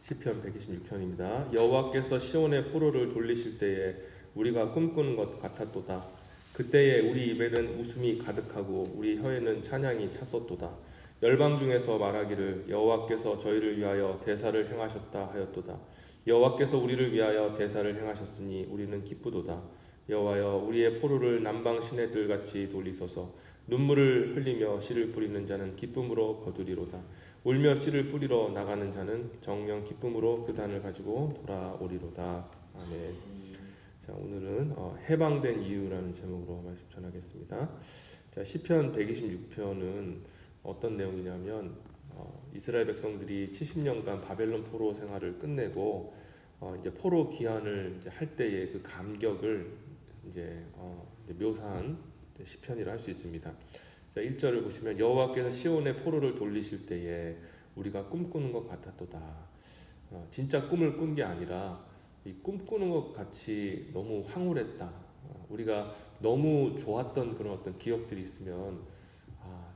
시편 126편입니다. 여호와께서 시온의 포로를 돌리실 때에 우리가 꿈꾸는 것 같았도다. 그때에 우리 입에는 웃음이 가득하고 우리 혀에는 찬양이 찼었도다. 열방 중에서 말하기를 여호와께서 저희를 위하여 대사를 행하셨다 하였도다. 여호와께서 우리를 위하여 대사를 행하셨으니 우리는 기쁘도다. 여호와여 우리의 포로를 남방 시내들 같이 돌리소서. 눈물을 흘리며 씨를 뿌리는 자는 기쁨으로 거두리로다. 울며 씨를 뿌리러 나가는 자는 정령 기쁨으로 그 단을 가지고 돌아오리로다. 아멘. 자, 오늘은 해방된 이유라는 제목으로 말씀 전하겠습니다. 자, 시편 126편은 어떤 내용이냐면 이스라엘 백성들이 70년간 바벨론 포로 생활을 끝내고 이제 포로 귀환을 이제 할 때의 그 감격을 이제 묘사한 시편이라 할 수 있습니다. 자, 1절을 보시면 여호와께서 시온의 포로를 돌리실 때에 우리가 꿈꾸는 것 같았도다. 진짜 꿈을 꾼 게 아니라 이 꿈꾸는 것 같이 너무 황홀했다. 우리가 너무 좋았던 그런 어떤 기억들이 있으면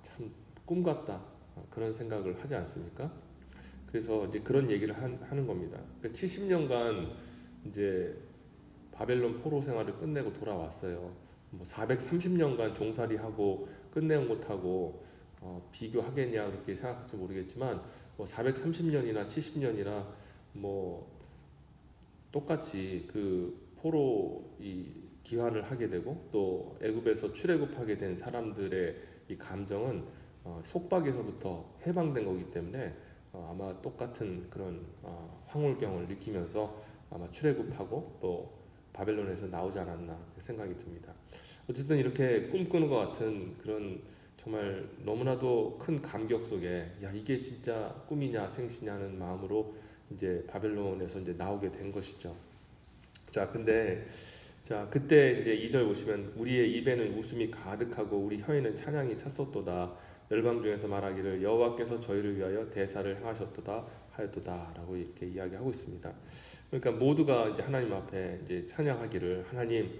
참 꿈 같다. 그런 생각을 하지 않습니까? 그래서 이제 그런 얘기를 하는 겁니다. 70년간 이제 바벨론 포로 생활을 끝내고 돌아왔어요. 430년간 종살이하고 끝내온 것하고 비교하겠냐 그렇게 생각할지 모르겠지만 430년이나 70년이나 똑같이 그 포로 이 귀환을 하게 되고 또 애굽에서 출애굽하게 된 사람들의 이 감정은 속박에서부터 해방된 거기 때문에 아마 똑같은 그런 황홀경을 느끼면서 아마 출애굽하고 또 바벨론에서 나오지 않았나 생각이 듭니다. 어쨌든 이렇게 꿈꾸는 것 같은 그런 정말 너무나도 큰 감격 속에 이게 진짜 꿈이냐 생시냐는 마음으로 이제 바벨론에서 이제 나오게 된 것이죠. 근데 그때 이제 2절 보시면 우리의 입에는 웃음이 가득하고 우리 혀에는 찬양이 찼었도다. 열방 중에서 말하기를 여호와께서 저희를 위하여 대사를 행하셨도다 하였도다라고 이렇게 이야기하고 있습니다. 그러니까 모두가 이제 하나님 앞에 이제 찬양하기를 하나님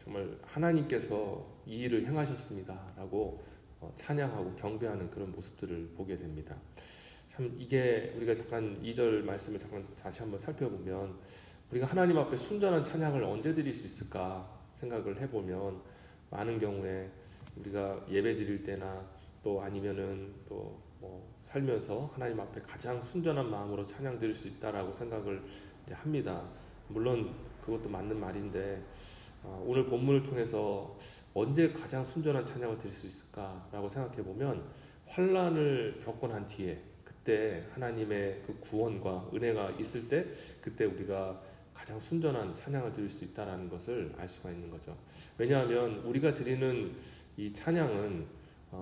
정말 하나님께서 이 일을 행하셨습니다라고 찬양하고 경배하는 그런 모습들을 보게 됩니다. 참 이게 우리가 잠깐 2절 말씀을 잠깐 다시 한번 살펴보면 우리가 하나님 앞에 순전한 찬양을 언제 드릴 수 있을까 생각을 해보면 많은 경우에 우리가 예배 드릴 때나 또 아니면은 또 살면서 하나님 앞에 가장 순전한 마음으로 찬양 드릴 수 있다라고 생각을 합니다. 물론 그것도 맞는 말인데 오늘 본문을 통해서 언제 가장 순전한 찬양을 드릴 수 있을까라고 생각해 보면 환난을 겪고 난 뒤에 그때 하나님의 그 구원과 은혜가 있을 때 그때 우리가 가장 순전한 찬양을 드릴 수 있다라는 것을 알 수가 있는 거죠. 왜냐하면 우리가 드리는 이 찬양은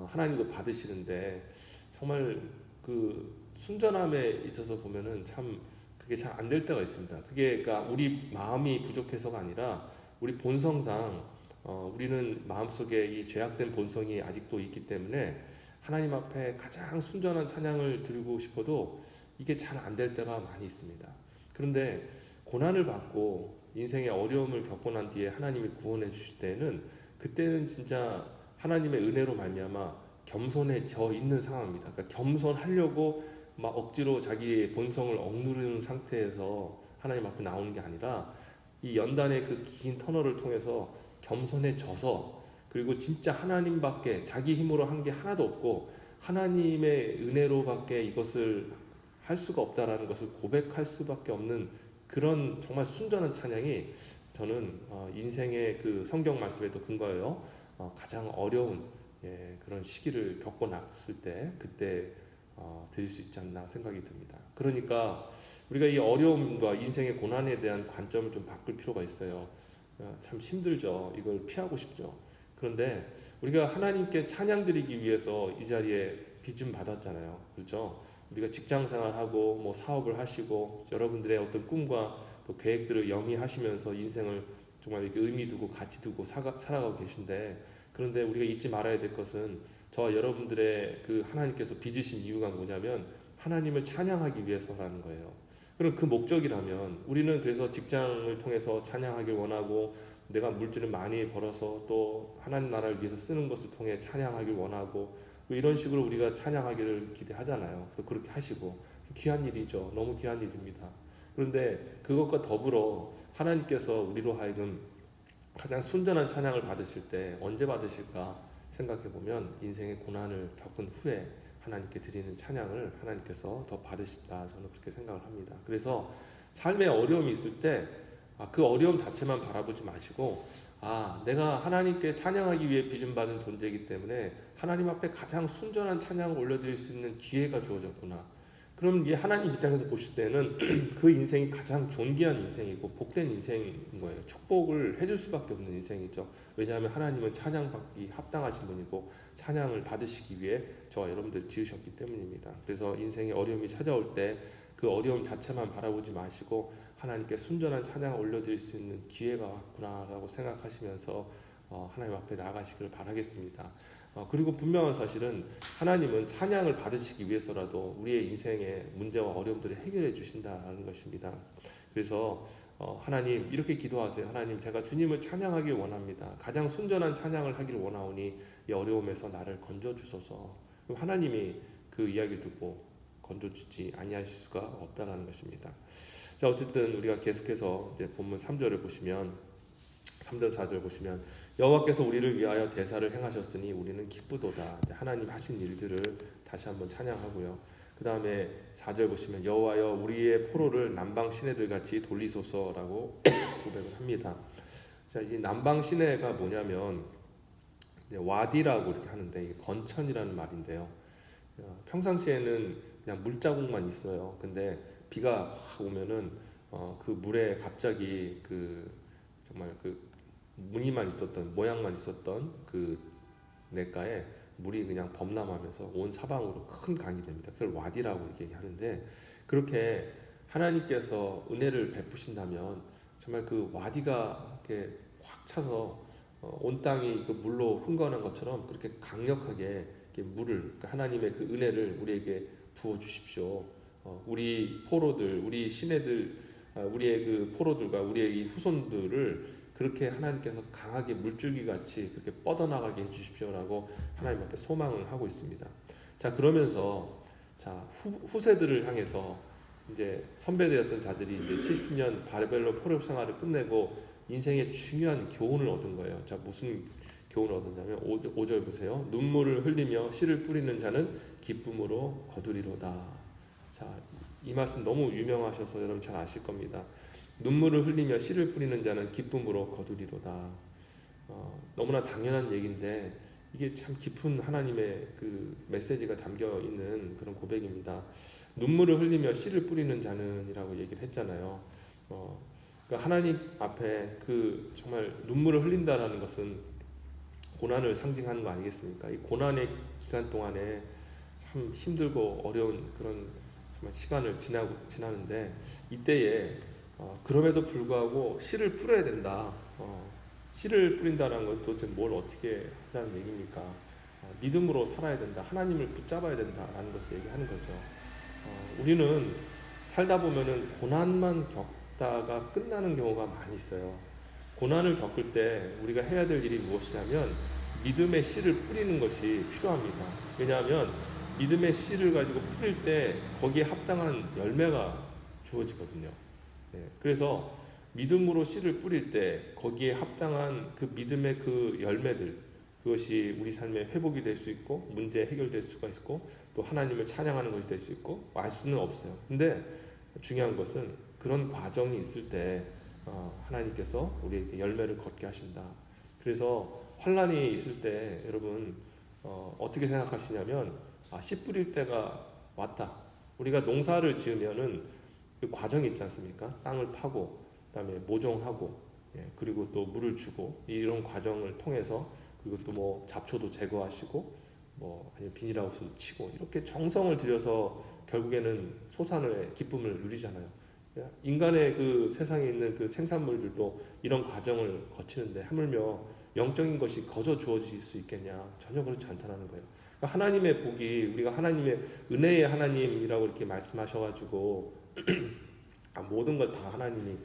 하나님도 받으시는데 정말 그 순전함에 있어서 보면은 참 그게 잘 안 될 때가 있습니다. 그게 그러니까 우리 마음이 부족해서가 아니라 우리 본성상 우리는 마음속에 이 죄악된 본성이 아직도 있기 때문에 하나님 앞에 가장 순전한 찬양을 드리고 싶어도 이게 잘 안 될 때가 많이 있습니다. 그런데 고난을 받고 인생의 어려움을 겪고 난 뒤에 하나님이 구원해 주실 때는 그때는 진짜 하나님의 은혜로 말미암아 겸손해져 있는 상황입니다. 그러니까 겸손하려고 막 억지로 자기의 본성을 억누르는 상태에서 하나님 앞에 나오는 게 아니라 이 연단의 그 긴 터널을 통해서 겸손해져서 그리고 진짜 하나님밖에 자기 힘으로 한 게 하나도 없고 하나님의 은혜로밖에 이것을 할 수가 없다라는 것을 고백할 수밖에 없는 그런 정말 순전한 찬양이 저는 인생의 그 성경 말씀에도 근거해요. 가장 어려운 그런 시기를 겪고 났을 때 그때 드릴 수 있지 않나 생각이 듭니다. 그러니까 우리가 이 어려움과 인생의 고난에 대한 관점을 좀 바꿀 필요가 있어요. 참 힘들죠. 이걸 피하고 싶죠. 그런데 우리가 하나님께 찬양 드리기 위해서 이 자리에 빚좀 받았잖아요. 그렇죠? 우리가 직장 생활하고 사업을 하시고 여러분들의 어떤 꿈과 또 계획들을 영위하시면서 인생을 정말 이렇게 의미 두고 가치 두고 살아가고 계신데 그런데 우리가 잊지 말아야 될 것은 저와 여러분들의 그 하나님께서 빚으신 이유가 뭐냐면 하나님을 찬양하기 위해서라는 거예요. 그럼 그 목적이라면 우리는 그래서 직장을 통해서 찬양하길 원하고 내가 물질을 많이 벌어서 또 하나님 나라를 위해서 쓰는 것을 통해 찬양하길 원하고 이런 식으로 우리가 찬양하기를 기대하잖아요. 그래서 그렇게 하시고 귀한 일이죠. 너무 귀한 일입니다. 그런데 그것과 더불어 하나님께서 우리로 하여금 가장 순전한 찬양을 받으실 때 언제 받으실까 생각해 보면 인생의 고난을 겪은 후에 하나님께 드리는 찬양을 하나님께서 더 받으신다, 저는 그렇게 생각을 합니다. 그래서 삶에 어려움이 있을 때 그 어려움 자체만 바라보지 마시고 내가 하나님께 찬양하기 위해 빚음받은 존재이기 때문에 하나님 앞에 가장 순전한 찬양을 올려드릴 수 있는 기회가 주어졌구나. 그럼 이 하나님 입장에서 보실 때는 그 인생이 가장 존귀한 인생이고 복된 인생인 거예요. 축복을 해줄 수밖에 없는 인생이죠. 왜냐하면 하나님은 찬양받기 합당하신 분이고 찬양을 받으시기 위해 저와 여러분들 지으셨기 때문입니다. 그래서 인생의 어려움이 찾아올 때 그 어려움 자체만 바라보지 마시고 하나님께 순전한 찬양을 올려드릴 수 있는 기회가 왔구나라고 생각하시면서 하나님 앞에 나아가시기를 바라겠습니다. 그리고 분명한 사실은 하나님은 찬양을 받으시기 위해서라도 우리의 인생의 문제와 어려움들을 해결해 주신다는 것입니다. 그래서 하나님 이렇게 기도하세요. 하나님, 제가 주님을 찬양하길 원합니다. 가장 순전한 찬양을 하기를 원하오니 이 어려움에서 나를 건져주소서. 그럼 하나님이 그 이야기 듣고 건져주지 아니하실 수가 없다는 것입니다. 자, 어쨌든 우리가 계속해서 이제 본문 3절을 보시면 3절 4절 보시면 여호와께서 우리를 위하여 대사를 행하셨으니 우리는 기쁘도다. 하나님 하신 일들을 다시 한번 찬양하고요. 그 다음에 4절 보시면 여호와여 우리의 포로를 남방 시내들 같이 돌리소서라고 고백을 합니다. 자, 이 남방 시내가 뭐냐면 와디라고 이렇게 하는데 이게 건천이라는 말인데요. 평상시에는 그냥 물자국만 있어요. 근데 비가 확 오면은 그 물에 갑자기 정말 무늬만 있었던 모양만 있었던 그 냇가에 물이 그냥 범람하면서 온 사방으로 큰 강이 됩니다. 그걸 와디라고 얘기하는데 그렇게 하나님께서 은혜를 베푸신다면 정말 그 와디가 이렇게 확 차서 온 땅이 그 물로 흥건한 것처럼 그렇게 강력하게 이렇게 물을 그러니까 하나님의 그 은혜를 우리에게 부어 주십시오. 우리 포로들, 우리 시내들, 우리의 그 포로들과 우리의 이 후손들을 그렇게 하나님께서 강하게 물줄기 같이 그렇게 뻗어나가게 해주십시오라고 하나님 앞에 소망을 하고 있습니다. 자, 그러면서 후세들을 향해서 이제 선배되었던 자들이 이제 70년 바벨론 포로 생활을 끝내고 인생의 중요한 교훈을 얻은 거예요. 자, 무슨 교훈을 얻었냐면 5절 보세요. 눈물을 흘리며 씨를 뿌리는 자는 기쁨으로 거두리로다. 자, 이 말씀 너무 유명하셔서 여러분 잘 아실 겁니다. 눈물을 흘리며 씨를 뿌리는 자는 기쁨으로 거두리로다. 너무나 당연한 얘기인데 이게 참 깊은 하나님의 그 메시지가 담겨 있는 그런 고백입니다. 눈물을 흘리며 씨를 뿌리는 자는이라고 얘기를 했잖아요. 그러니까 하나님 앞에 그 정말 눈물을 흘린다라는 것은 고난을 상징하는 거 아니겠습니까? 이 고난의 기간 동안에 참 힘들고 어려운 그런 정말 시간을 지나는데 이때에 그럼에도 불구하고 씨를 뿌려야 된다. 씨를 뿌린다는 건 도대체 뭘 어떻게 하자는 얘기입니까? 믿음으로 살아야 된다. 하나님을 붙잡아야 된다라는 것을 얘기하는 거죠. 우리는 살다 보면은 고난만 겪다가 끝나는 경우가 많이 있어요. 고난을 겪을 때 우리가 해야 될 일이 무엇이냐면 믿음의 씨를 뿌리는 것이 필요합니다. 왜냐하면 믿음의 씨를 가지고 뿌릴 때 거기에 합당한 열매가 주어지거든요. 그래서 믿음으로 씨를 뿌릴 때 거기에 합당한 그 믿음의 그 열매들, 그것이 우리 삶의 회복이 될 수 있고 문제 해결될 수가 있고 또 하나님을 찬양하는 것이 될 수 있고 알 수는 없어요. 근데 중요한 것은 그런 과정이 있을 때 하나님께서 우리에게 열매를 걷게 하신다. 그래서 환난이 있을 때 여러분 어떻게 생각하시냐면 씨 뿌릴 때가 왔다. 우리가 농사를 지으면은 그 과정이 있지 않습니까? 땅을 파고 그다음에 모종하고 그리고 또 물을 주고 이런 과정을 통해서 그리고 또 뭐 잡초도 제거하시고 뭐 아니면 비닐하우스도 치고 이렇게 정성을 들여서 결국에는 소산의 기쁨을 누리잖아요. 인간의 그 세상에 있는 그 생산물들도 이런 과정을 거치는데 하물며 영적인 것이 거저 주어질 수 있겠냐? 전혀 그렇지 않다는 거예요. 그러니까 하나님의 복이 우리가 하나님의 은혜의 하나님이라고 이렇게 말씀하셔가지고 모든 걸 다 하나님이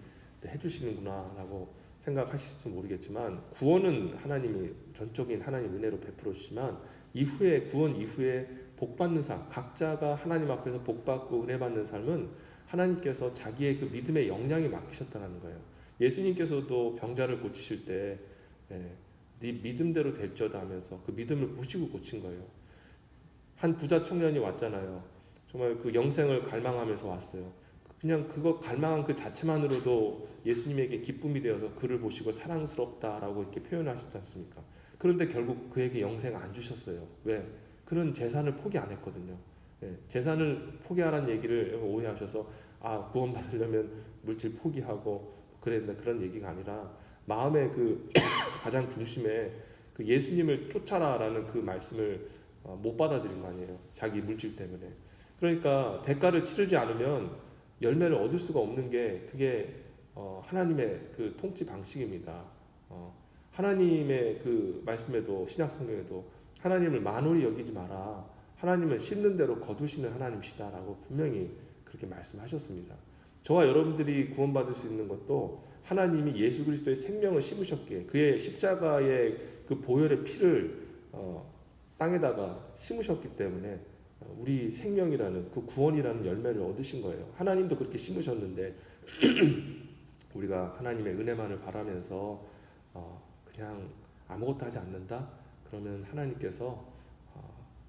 해주시는구나라고 생각하실지 모르겠지만 구원은 하나님이 전적인 하나님 은혜로 베풀어 주시지만 이후에 구원 이후에 복 받는 삶, 각자가 하나님 앞에서 복 받고 은혜 받는 삶은 하나님께서 자기의 그 믿음의 역량에 맡기셨다는 거예요. 예수님께서도 병자를 고치실 때 네 믿음대로 될지어다 하면서 그 믿음을 보시고 고친 거예요. 한 부자 청년이 왔잖아요. 정말 그 영생을 갈망하면서 왔어요. 그냥 그거 갈망한 그 자체만으로도 예수님에게 기쁨이 되어서 그를 보시고 사랑스럽다라고 이렇게 표현하셨지 않습니까? 그런데 결국 그에게 영생 안 주셨어요. 왜? 그런 재산을 포기 안 했거든요. 재산을 포기하라는 얘기를 오해하셔서 구원받으려면 물질 포기하고 그런 얘기가 아니라 마음의 그 가장 중심에 그 예수님을 쫓아라라는 그 말씀을 못 받아들인 거 아니에요. 자기 물질 때문에. 그러니까 대가를 치르지 않으면 열매를 얻을 수가 없는 게 그게 하나님의 그 통치 방식입니다. 하나님의 그 말씀에도 신약 성경에도 하나님을 만홀히 여기지 마라. 하나님은 심는 대로 거두시는 하나님이시다라고 분명히 그렇게 말씀하셨습니다. 저와 여러분들이 구원받을 수 있는 것도 하나님이 예수 그리스도의 생명을 심으셨기에 그의 십자가의 그 보혈의 피를 땅에다가 심으셨기 때문에 우리 생명이라는 그 구원이라는 열매를 얻으신 거예요. 하나님도 그렇게 심으셨는데 우리가 하나님의 은혜만을 바라면서 그냥 아무것도 하지 않는다? 그러면 하나님께서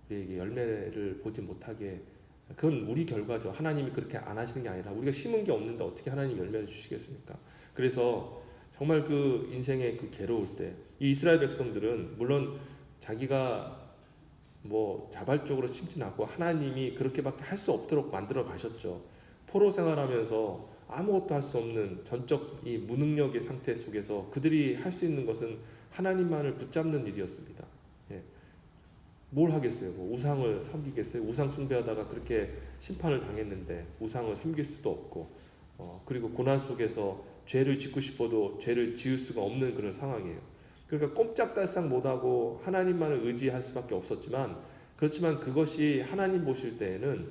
우리에게 열매를 보지 못하게, 그건 우리 결과죠. 하나님이 그렇게 안 하시는 게 아니라 우리가 심은 게 없는데 어떻게 하나님이 열매를 주시겠습니까? 그래서 정말 그 인생의 그 괴로울 때 이 이스라엘 백성들은 물론 자기가 뭐 자발적으로 심진 않고 하나님이 그렇게밖에 할 수 없도록 만들어 가셨죠. 포로 생활하면서 아무것도 할 수 없는 전적 이 무능력의 상태 속에서 그들이 할 수 있는 것은 하나님만을 붙잡는 일이었습니다. 뭘 하겠어요? 뭐 우상을 섬기겠어요? 우상 숭배하다가 그렇게 심판을 당했는데 우상을 섬길 수도 없고 그리고 고난 속에서 죄를 짓고 싶어도 죄를 지을 수가 없는 그런 상황이에요. 그러니까 꼼짝달싹 못하고 하나님만을 의지할 수밖에 없었지만 그렇지만 그것이 하나님 보실 때에는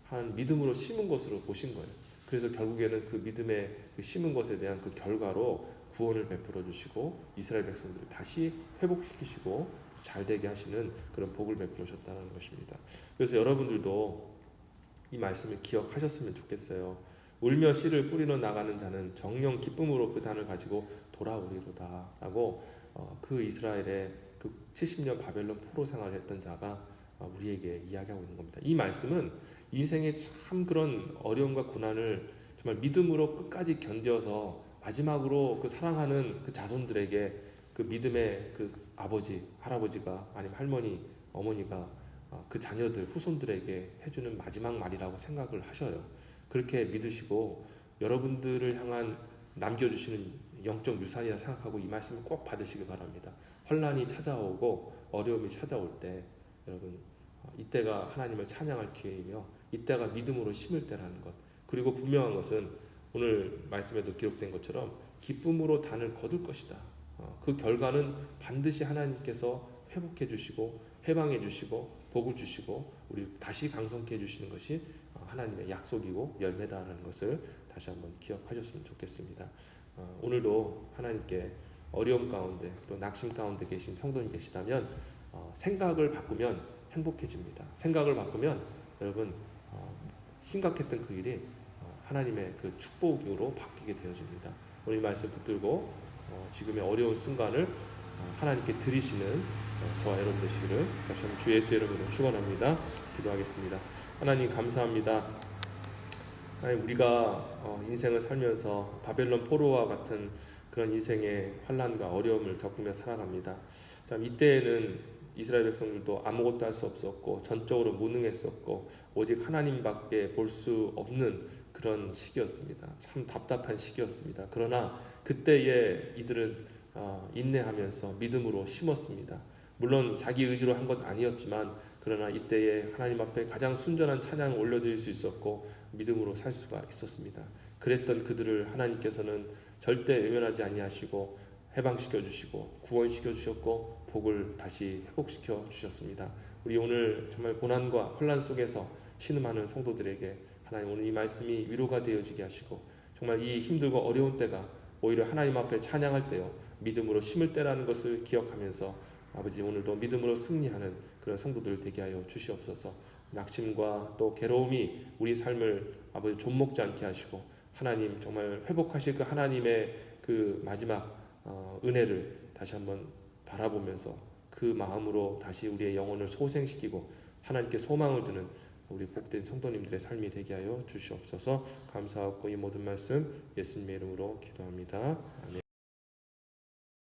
한 믿음으로 심은 것으로 보신 거예요. 그래서 결국에는 그 믿음에 그 심은 것에 대한 그 결과로 구원을 베풀어 주시고 이스라엘 백성들을 다시 회복시키시고 잘 되게 하시는 그런 복을 베풀으셨다는 것입니다. 그래서 여러분들도 이 말씀을 기억하셨으면 좋겠어요. 울며 씨를 뿌리러 나가는 자는 정령 기쁨으로 그 단을 가지고 돌아오리로다 라고 그 이스라엘의 그 70년 바벨론 포로 생활을 했던 자가 우리에게 이야기하고 있는 겁니다. 이 말씀은 인생의 참 그런 어려움과 고난을 정말 믿음으로 끝까지 견뎌서 마지막으로 그 사랑하는 그 자손들에게 그 믿음의 그 아버지, 할아버지가 아니면 할머니, 어머니가 그 자녀들, 후손들에게 해주는 마지막 말이라고 생각을 하셔요. 그렇게 믿으시고 여러분들을 향한 남겨주시는 영적 유산이라 생각하고 이 말씀을 꼭 받으시기 바랍니다. 혼란이 찾아오고 어려움이 찾아올 때 여러분 이때가 하나님을 찬양할 기회이며 이때가 믿음으로 심을 때라는 것. 그리고 분명한 것은 오늘 말씀에도 기록된 것처럼 기쁨으로 단을 거둘 것이다. 그 결과는 반드시 하나님께서 회복해 주시고 해방해 주시고 복을 주시고 우리 다시 강성케 해주시는 것이 하나님의 약속이고 열매다라는 것을 다시 한번 기억하셨으면 좋겠습니다. 오늘도 하나님께 어려움 가운데 또 낙심 가운데 계신 성도님 계시다면 생각을 바꾸면 행복해집니다. 생각을 바꾸면 여러분 심각했던 그 일이 하나님의 그 축복으로 바뀌게 되어집니다. 오늘 이 말씀 붙들고 지금의 어려운 순간을 하나님께 드리시는 저와 여러분 되시기를 다시 한번 주 예수 이름으로 축원합니다. 기도하겠습니다. 하나님 감사합니다. 하나님 우리가 인생을 살면서 바벨론 포로와 같은 그런 인생의 환난과 어려움을 겪으며 살아갑니다. 참 이때에는 이스라엘 백성들도 아무것도 할 수 없었고 전적으로 무능했었고 오직 하나님밖에 볼 수 없는 그런 시기였습니다. 참 답답한 시기였습니다. 그러나 그때에 이들은 인내하면서 믿음으로 심었습니다. 물론 자기 의지로 한 것 아니었지만 그러나 이때에 하나님 앞에 가장 순전한 찬양을 올려드릴 수 있었고 믿음으로 살 수가 있었습니다. 그랬던 그들을 하나님께서는 절대 외면하지 아니하시고 해방시켜 주시고 구원시켜 주셨고 복을 다시 회복시켜 주셨습니다. 우리 오늘 정말 고난과 혼란 속에서 신음하는 성도들에게 하나님 오늘 이 말씀이 위로가 되어지게 하시고 정말 이 힘들고 어려운 때가 오히려 하나님 앞에 찬양할 때요 믿음으로 심을 때라는 것을 기억하면서 아버지 오늘도 믿음으로 승리하는 그런 성도들 되게 하여 주시옵소서. 낙심과 또 괴로움이 우리 삶을 아버지 좀먹지 않게 하시고 하나님 정말 회복하실 그 하나님의 그 마지막 은혜를 다시 한번 바라보면서 그 마음으로 다시 우리의 영혼을 소생시키고 하나님께 소망을 두는 우리 복된 성도님들의 삶이 되게 하여 주시옵소서. 감사하고 이 모든 말씀 예수님의 이름으로 기도합니다. 아멘.